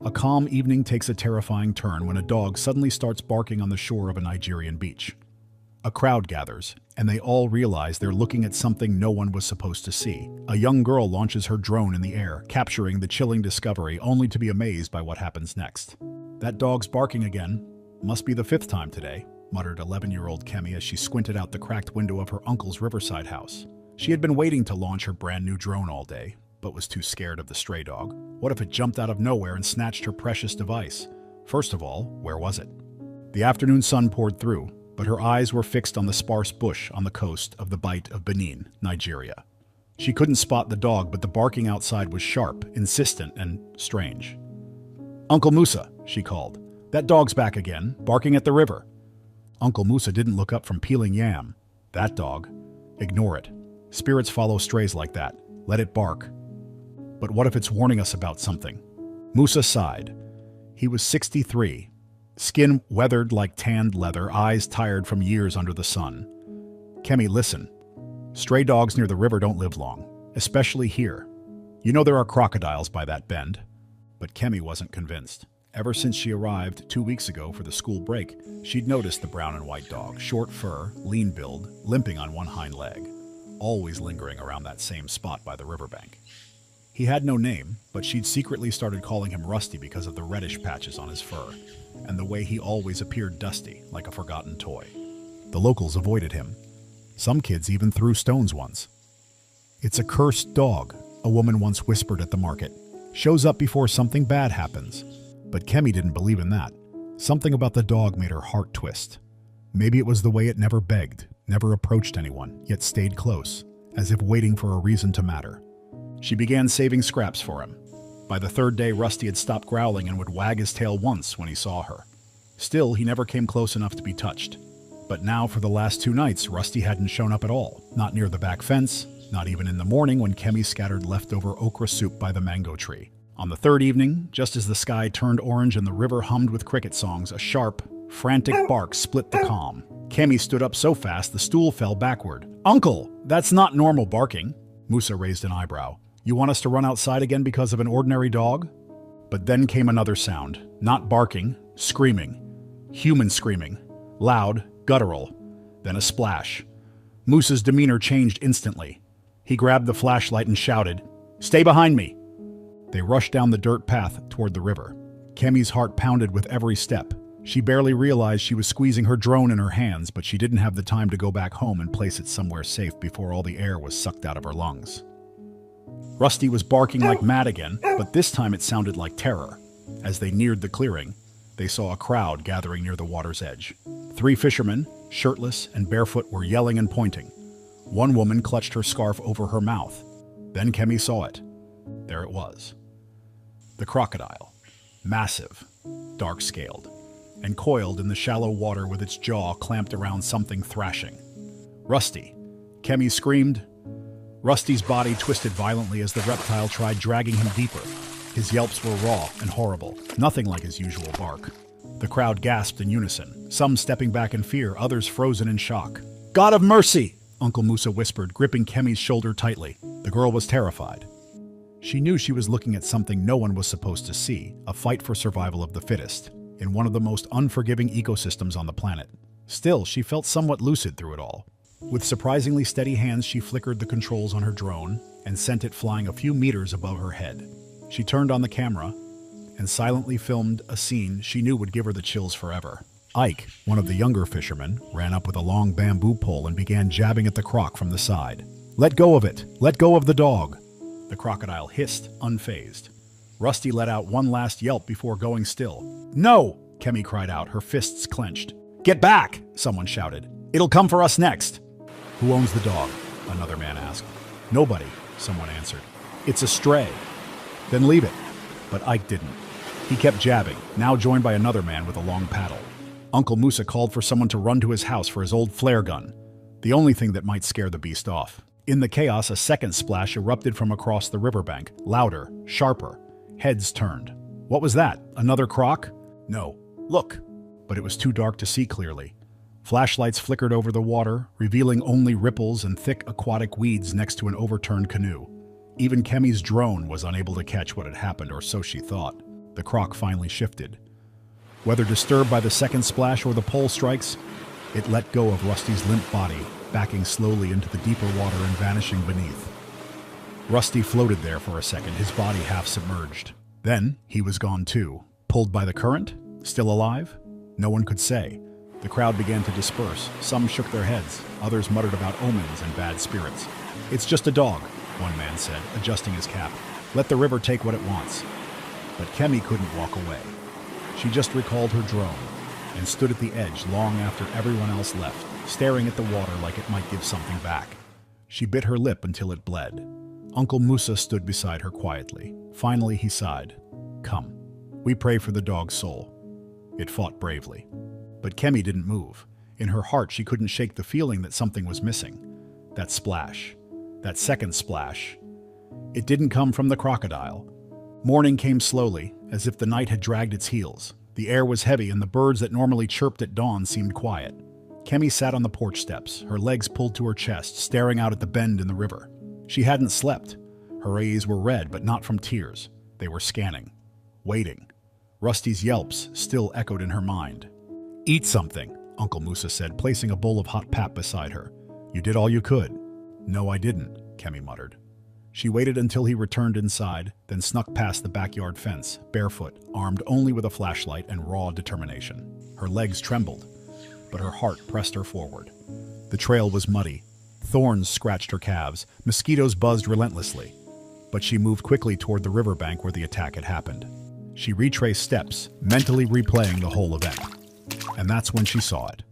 A calm evening takes a terrifying turn when a dog suddenly starts barking on the shore of a Nigerian beach. A crowd gathers, and they all realize they're looking at something no one was supposed to see. A young girl launches her drone in the air, capturing the chilling discovery only to be amazed by what happens next. "That dog's barking again. Must be the fifth time today," muttered 11-year-old Kemi as she squinted out the cracked window of her uncle's riverside house. She had been waiting to launch her brand new drone all day, but was too scared of the stray dog. What if it jumped out of nowhere and snatched her precious device? First of all, where was it? The afternoon sun poured through, but her eyes were fixed on the sparse bush on the coast of the Bight of Benin, Nigeria. She couldn't spot the dog, but the barking outside was sharp, insistent, and strange. "Uncle Musa," she called. "That dog's back again, barking at the river." Uncle Musa didn't look up from peeling yam. "That dog. Ignore it. Spirits follow strays like that. Let it bark." "But what if it's warning us about something?" Musa sighed. He was 63, skin weathered like tanned leather, eyes tired from years under the sun. "Kemi, listen. Stray dogs near the river don't live long, especially here. You know there are crocodiles by that bend." But Kemi wasn't convinced. Ever since she arrived 2 weeks ago for the school break, she'd noticed the brown and white dog, short fur, lean build, limping on one hind leg, always lingering around that same spot by the riverbank. He had no name, but she'd secretly started calling him Rusty because of the reddish patches on his fur, and the way he always appeared dusty, like a forgotten toy. The locals avoided him. Some kids even threw stones once. "It's a cursed dog," a woman once whispered at the market. "Shows up before something bad happens." But Kemi didn't believe in that. Something about the dog made her heart twist. Maybe it was the way it never begged, never approached anyone, yet stayed close, as if waiting for a reason to matter. She began saving scraps for him. By the third day, Rusty had stopped growling and would wag his tail once when he saw her. Still, he never came close enough to be touched. But now, for the last 2 nights, Rusty hadn't shown up at all. Not near the back fence, not even in the morning when Kemi scattered leftover okra soup by the mango tree. On the third evening, just as the sky turned orange and the river hummed with cricket songs, a sharp, frantic bark split the calm. Kemi stood up so fast the stool fell backward. "Uncle, that's not normal barking." Musa raised an eyebrow. "You want us to run outside again because of an ordinary dog?" But then came another sound. Not barking, screaming. Human screaming. Loud, guttural. Then a splash. Musa's demeanor changed instantly. He grabbed the flashlight and shouted, "Stay behind me!" They rushed down the dirt path toward the river. Kemi's heart pounded with every step. She barely realized she was squeezing her drone in her hands, but she didn't have the time to go back home and place it somewhere safe before all the air was sucked out of her lungs. Rusty was barking like mad again, but this time it sounded like terror. As they neared the clearing, they saw a crowd gathering near the water's edge. 3 fishermen, shirtless and barefoot, were yelling and pointing. One woman clutched her scarf over her mouth. Then Kemi saw it. There it was. The crocodile. Massive, dark-scaled, and coiled in the shallow water with its jaw clamped around something thrashing. "Rusty!" Kemi screamed. Rusty's body twisted violently as the reptile tried dragging him deeper. His yelps were raw and horrible, nothing like his usual bark. The crowd gasped in unison, some stepping back in fear, others frozen in shock. "God of mercy!" Uncle Musa whispered, gripping Kemi's shoulder tightly. The girl was terrified. She knew she was looking at something no one was supposed to see, a fight for survival of the fittest, in one of the most unforgiving ecosystems on the planet. Still, she felt somewhat lucid through it all. With surprisingly steady hands, she flickered the controls on her drone and sent it flying a few meters above her head. She turned on the camera and silently filmed a scene she knew would give her the chills forever. Ike, one of the younger fishermen, ran up with a long bamboo pole and began jabbing at the croc from the side. "Let go of it! Let go of the dog!" The crocodile hissed, unfazed. Rusty let out one last yelp before going still. "No!" Kemi cried out, her fists clenched. "Get back!" someone shouted. "It'll come for us next!" "Who owns the dog?" another man asked. "Nobody," someone answered. "It's a stray." "Then leave it." But Ike didn't. He kept jabbing, now joined by another man with a long paddle. Uncle Musa called for someone to run to his house for his old flare gun, the only thing that might scare the beast off. In the chaos, a second splash erupted from across the riverbank, louder, sharper. Heads turned. What was that? Another croc? No. Look! But it was too dark to see clearly. Flashlights flickered over the water, revealing only ripples and thick aquatic weeds next to an overturned canoe. Even Kemi's drone was unable to catch what had happened, or so she thought. The croc finally shifted. Whether disturbed by the second splash or the pole strikes, it let go of Rusty's limp body, backing slowly into the deeper water and vanishing beneath. Rusty floated there for a second, his body half submerged. Then he was gone too. Pulled by the current? Still alive? No one could say. The crowd began to disperse. Some shook their heads. Others muttered about omens and bad spirits. "It's just a dog," one man said, adjusting his cap. "Let the river take what it wants." But Kemi couldn't walk away. She just recalled her drone and stood at the edge long after everyone else left, staring at the water like it might give something back. She bit her lip until it bled. Uncle Musa stood beside her quietly. Finally, he sighed. "Come, we pray for the dog's soul." It fought bravely. But Kemi didn't move. In her heart, she couldn't shake the feeling that something was missing. That splash. That second splash. It didn't come from the crocodile. Morning came slowly, as if the night had dragged its heels. The air was heavy, and the birds that normally chirped at dawn seemed quiet. Kemi sat on the porch steps, her legs pulled to her chest, staring out at the bend in the river. She hadn't slept. Her eyes were red, but not from tears. They were scanning. Waiting. Rusty's yelps still echoed in her mind. "Eat something," Uncle Musa said, placing a bowl of hot pap beside her. "You did all you could." "No, I didn't," Kemi muttered. She waited until he returned inside, then snuck past the backyard fence, barefoot, armed only with a flashlight and raw determination. Her legs trembled, but her heart pressed her forward. The trail was muddy. Thorns scratched her calves. Mosquitoes buzzed relentlessly. But she moved quickly toward the riverbank where the attack had happened. She retraced steps, mentally replaying the whole event. And that's when she saw it.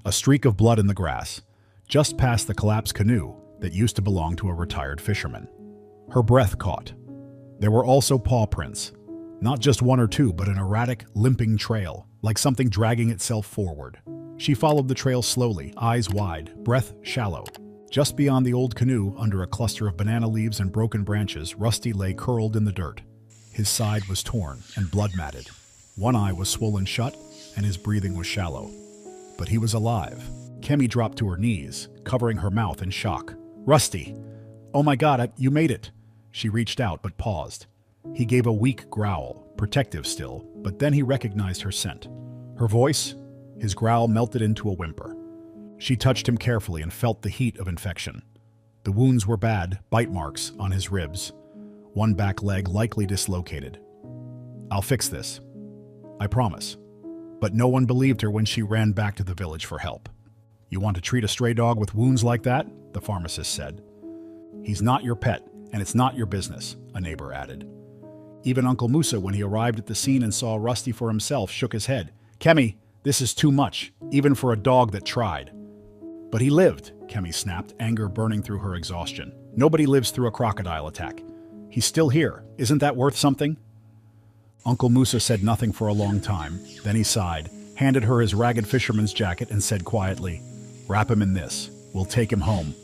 A streak of blood in the grass, just past the collapsed canoe that used to belong to a retired fisherman. Her breath caught. There were also paw prints. Not just one or two, but an erratic, limping trail, like something dragging itself forward. She followed the trail slowly, eyes wide, breath shallow. Just beyond the old canoe, under a cluster of banana leaves and broken branches, Rusty lay curled in the dirt. His side was torn and blood-matted. One eye was swollen shut, and his breathing was shallow. But he was alive. Kemi dropped to her knees, covering her mouth in shock. "Rusty! Oh my God, you made it!" She reached out, but paused. He gave a weak growl, protective still, but then he recognized her scent. Her voice? His growl melted into a whimper. She touched him carefully and felt the heat of infection. The wounds were bad, bite marks on his ribs. One back leg likely dislocated. "I'll fix this. I promise." But no one believed her when she ran back to the village for help. "You want to treat a stray dog with wounds like that?" the pharmacist said. "He's not your pet, and it's not your business," a neighbor added. Even Uncle Musa, when he arrived at the scene and saw Rusty for himself, shook his head. "Kemi, this is too much, even for a dog that tried." "But he lived," Kemi snapped, anger burning through her exhaustion. "Nobody lives through a crocodile attack. He's still here. Isn't that worth something?" Uncle Musa said nothing for a long time. Then he sighed, handed her his ragged fisherman's jacket, and said quietly, "Wrap him in this. We'll take him home."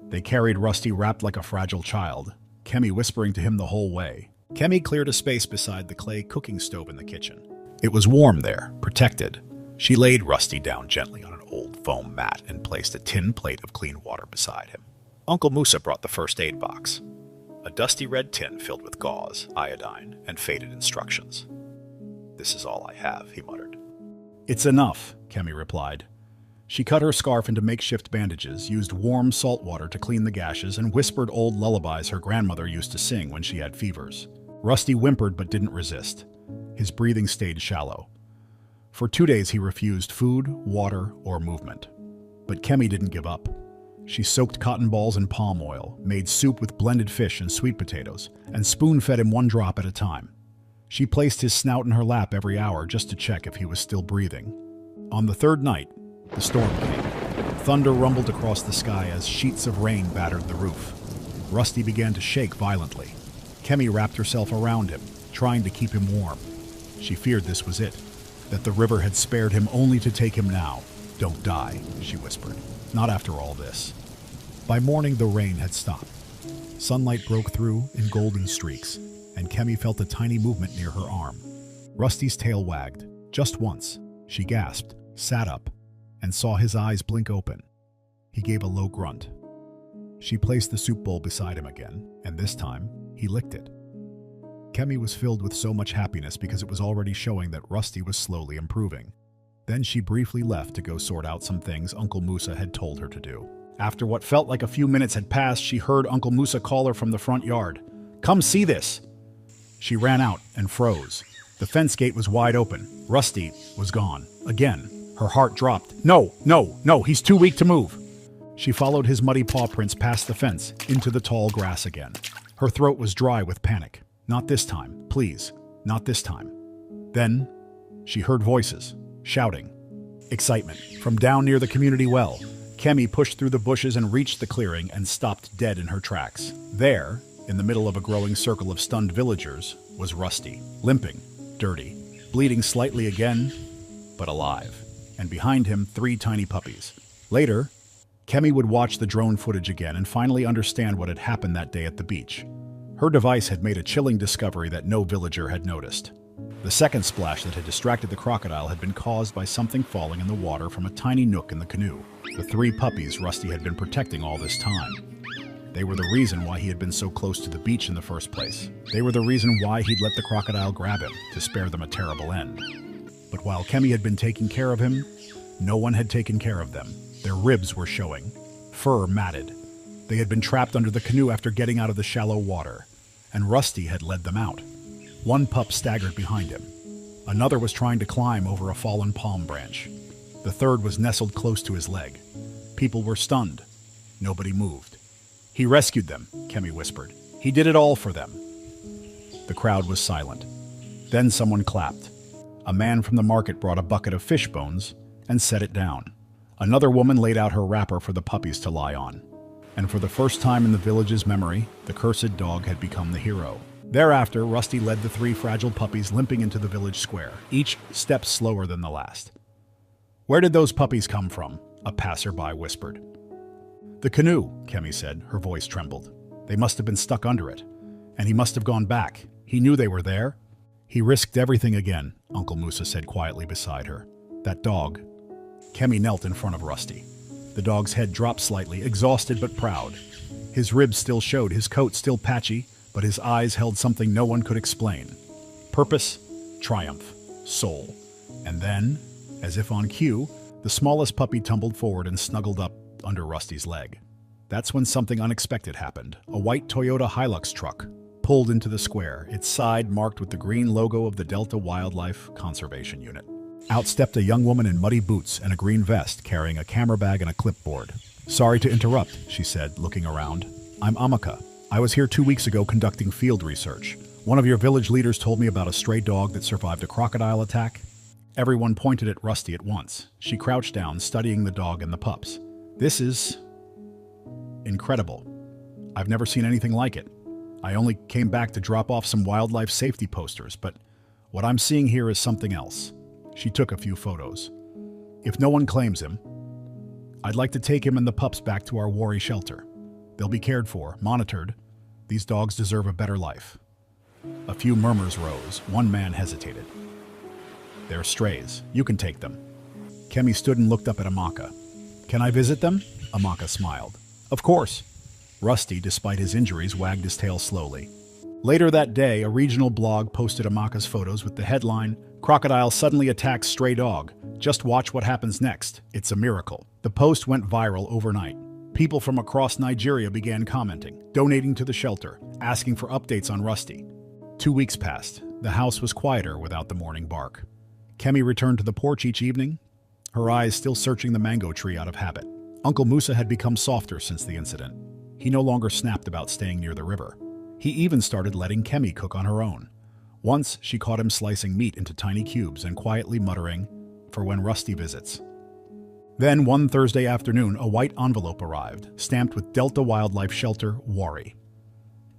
They carried Rusty wrapped like a fragile child, Kemi whispering to him the whole way. Kemi cleared a space beside the clay cooking stove in the kitchen. It was warm there, protected. She laid Rusty down gently on an old foam mat and placed a tin plate of clean water beside him. Uncle Musa brought the first aid box. A dusty red tin filled with gauze, iodine, and faded instructions. "This is all I have," he muttered. "It's enough," Kemi replied. She cut her scarf into makeshift bandages, used warm salt water to clean the gashes, and whispered old lullabies her grandmother used to sing when she had fevers. Rusty whimpered but didn't resist. His breathing stayed shallow. For 2 days he refused food, water, or movement. But Kemi didn't give up. She soaked cotton balls in palm oil, made soup with blended fish and sweet potatoes, and spoon-fed him 1 drop at a time. She placed his snout in her lap every hour just to check if he was still breathing. On the 3rd night, the storm came. Thunder rumbled across the sky as sheets of rain battered the roof. Rusty began to shake violently. Kemi wrapped herself around him, trying to keep him warm. She feared this was it, that the river had spared him only to take him now. "Don't die," she whispered. "Not after all this." By morning, the rain had stopped. Sunlight broke through in golden streaks, and Kemi felt a tiny movement near her arm. Rusty's tail wagged, just once. She gasped, sat up, and saw his eyes blink open. He gave a low grunt. She placed the soup bowl beside him again, and this time, he licked it. Kemi was filled with so much happiness because it was already showing that Rusty was slowly improving. Then she briefly left to go sort out some things Uncle Musa had told her to do. After what felt like a few minutes had passed, she heard Uncle Musa call her from the front yard. "Come see this!" She ran out and froze. The fence gate was wide open. Rusty was gone. Again, her heart dropped. No, no, no, he's too weak to move. She followed his muddy paw prints past the fence, into the tall grass again. Her throat was dry with panic. Not this time, please, not this time. Then, she heard voices, shouting. Excitement. From down near the community well, Kemi pushed through the bushes and reached the clearing and stopped dead in her tracks. There, in the middle of a growing circle of stunned villagers, was Rusty, limping, dirty, bleeding slightly again, but alive. And behind him, 3 tiny puppies. Later, Kemi would watch the drone footage again and finally understand what had happened that day at the beach. Her device had made a chilling discovery that no villager had noticed. The second splash that had distracted the crocodile had been caused by something falling in the water from a tiny nook in the canoe. The 3 puppies Rusty had been protecting all this time. They were the reason why he had been so close to the beach in the first place. They were the reason why he'd let the crocodile grab him, to spare them a terrible end. But while Kemi had been taking care of him, no one had taken care of them. Their ribs were showing, fur matted. They had been trapped under the canoe after getting out of the shallow water, and Rusty had led them out. One pup staggered behind him. Another was trying to climb over a fallen palm branch. The third was nestled close to his leg. People were stunned. Nobody moved. "He rescued them," Kemi whispered. "He did it all for them." The crowd was silent. Then someone clapped. A man from the market brought a bucket of fish bones and set it down. Another woman laid out her wrapper for the puppies to lie on. And for the first time in the village's memory, the cursed dog had become the hero. Thereafter, Rusty led the 3 fragile puppies limping into the village square, each step slower than the last. "Where did those puppies come from?" a passerby whispered. "The canoe," Kemi said, her voice trembled. "They must have been stuck under it. And he must have gone back. He knew they were there." "He risked everything again," Uncle Musa said quietly beside her. "That dog." Kemi knelt in front of Rusty. The dog's head dropped slightly, exhausted but proud. His ribs still showed, his coat still patchy, but his eyes held something no one could explain. Purpose, triumph, soul. And then, as if on cue, the smallest puppy tumbled forward and snuggled up under Rusty's leg. That's when something unexpected happened. A white Toyota Hilux truck pulled into the square, its side marked with the green logo of the Delta Wildlife Conservation Unit. Out stepped a young woman in muddy boots and a green vest, carrying a camera bag and a clipboard. "Sorry to interrupt," she said, looking around. "I'm Amaka. I was here 2 weeks ago conducting field research. One of your village leaders told me about a stray dog that survived a crocodile attack." Everyone pointed at Rusty at once. She crouched down, studying the dog and the pups. "This is incredible. I've never seen anything like it. I only came back to drop off some wildlife safety posters, but what I'm seeing here is something else." She took a few photos. "If no one claims him, I'd like to take him and the pups back to our Wari shelter. They'll be cared for, monitored. These dogs deserve a better life." A few murmurs rose. One man hesitated. "They're strays. You can take them." Kemi stood and looked up at Amaka. "Can I visit them?" Amaka smiled. "Of course." Rusty, despite his injuries, wagged his tail slowly. Later that day, a regional blog posted Amaka's photos with the headline, "Crocodile Suddenly Attacks Stray Dog. Just watch what happens next. It's a miracle." The post went viral overnight. People from across Nigeria began commenting, donating to the shelter, asking for updates on Rusty. 2 weeks passed. The house was quieter without the morning bark. Kemi returned to the porch each evening, her eyes still searching the mango tree out of habit. Uncle Musa had become softer since the incident. He no longer snapped about staying near the river. He even started letting Kemi cook on her own. Once, she caught him slicing meat into tiny cubes and quietly muttering, "For when Rusty visits." Then, one Thursday afternoon, a white envelope arrived, stamped with Delta Wildlife Shelter, Wari.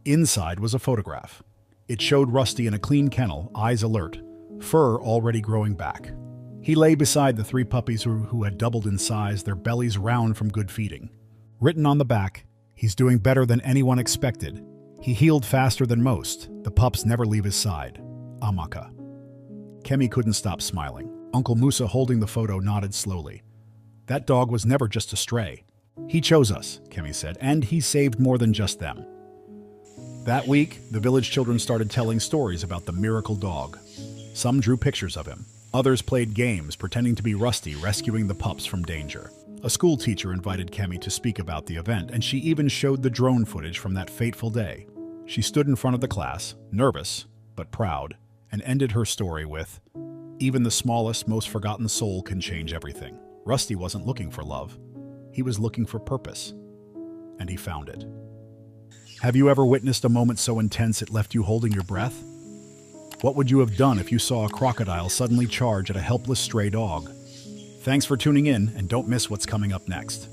Inside was a photograph. It showed Rusty in a clean kennel, eyes alert, fur already growing back. He lay beside the 3 puppies who had doubled in size, their bellies round from good feeding. Written on the back, "He's doing better than anyone expected. He healed faster than most. The pups never leave his side. Amaka." Kemi couldn't stop smiling. Uncle Musa, holding the photo, nodded slowly. "That dog was never just a stray. He chose us," Kemi said, "and he saved more than just them." That week, the village children started telling stories about the miracle dog. Some drew pictures of him. Others played games, pretending to be Rusty rescuing the pups from danger. A school teacher invited Kemi to speak about the event, and she even showed the drone footage from that fateful day. She stood in front of the class, nervous, but proud, and ended her story with, "Even the smallest, most forgotten soul can change everything." Rusty wasn't looking for love. He was looking for purpose. And he found it. Have you ever witnessed a moment so intense it left you holding your breath? What would you have done if you saw a crocodile suddenly charge at a helpless stray dog? Thanks for tuning in, and don't miss what's coming up next.